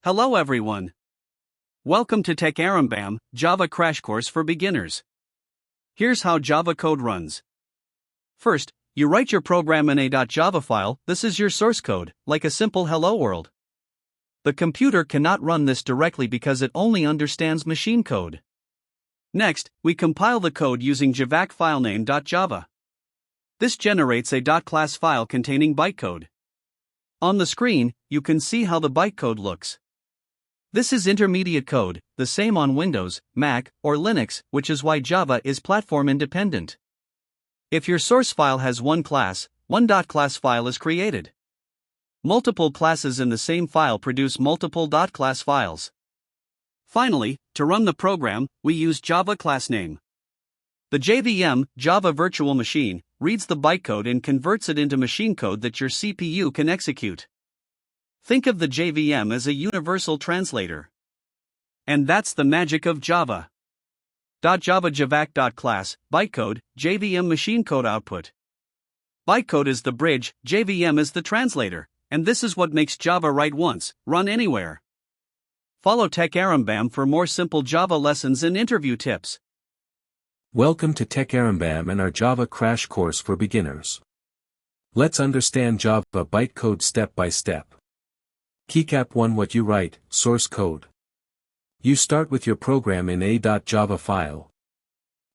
Hello everyone. Welcome to Tech Arambam, Java Crash Course for Beginners. Here's how Java code runs. First, you write your program in a .java file. This is your source code, like a simple hello world. The computer cannot run this directly because it only understands machine code. Next, we compile the code using javac filename.java. This generates a .class file containing bytecode. On the screen, you can see how the bytecode looks. This is intermediate code, the same on Windows, Mac, or Linux, which is why Java is platform independent. If your source file has one class, one .class file is created. Multiple classes in the same file produce multiple .class files. Finally, to run the program, we use Java class name. The JVM, Java Virtual Machine, reads the bytecode and converts it into machine code that your CPU can execute. Think of the JVM as a Universal Translator. And that's the magic of Java. .java javac.class, bytecode, JVM machine code output. Bytecode is the bridge, JVM is the translator, and this is what makes Java write once, run anywhere. Follow Tech Arambam for more simple Java lessons and interview tips. Welcome to Tech Arambam and our Java Crash Course for Beginners. Let's understand Java bytecode step by step. Keycap 1. What you write, source code. You start with your program in a .java file.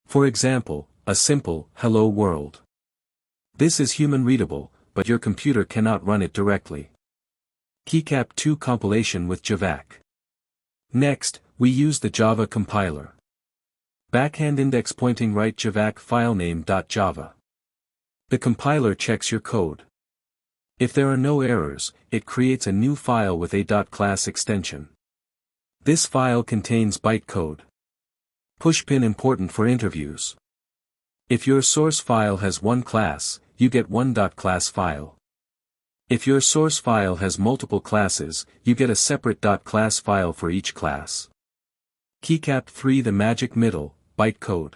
For example, a simple, hello world. This is human readable, but your computer cannot run it directly. Keycap 2. Compilation with javac. Next, we use the Java compiler. Backhand index pointing right javac filename.java. The compiler checks your code. If there are no errors, it creates a new file with a .class extension. This file contains bytecode. Pushpin important for interviews. If your source file has one class, you get one .class file. If your source file has multiple classes, you get a separate .class file for each class. Keycap 3. The magic middle, bytecode.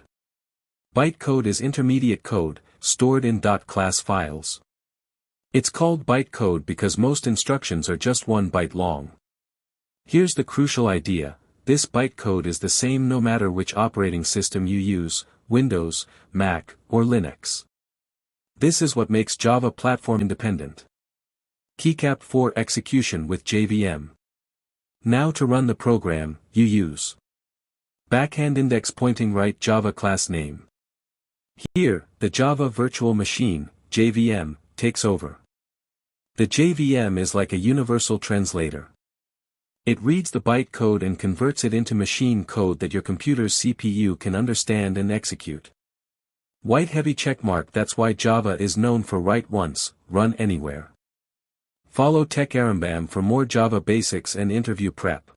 Bytecode is intermediate code, stored in .class files. It's called bytecode because most instructions are just 1 byte long. Here's the crucial idea: this bytecode is the same no matter which operating system you use, Windows, Mac, or Linux. This is what makes Java platform independent. Keycap 4. Execution with JVM. Now to run the program, you use backhand index pointing right Java class name. Here, the Java Virtual Machine, JVM, takes over. The JVM is like a Universal Translator. It reads the bytecode and converts it into machine code that your computer's CPU can understand and execute. White heavy checkmark. That's why Java is known for write once, run anywhere. Follow Tech Arambam for more Java basics and interview prep.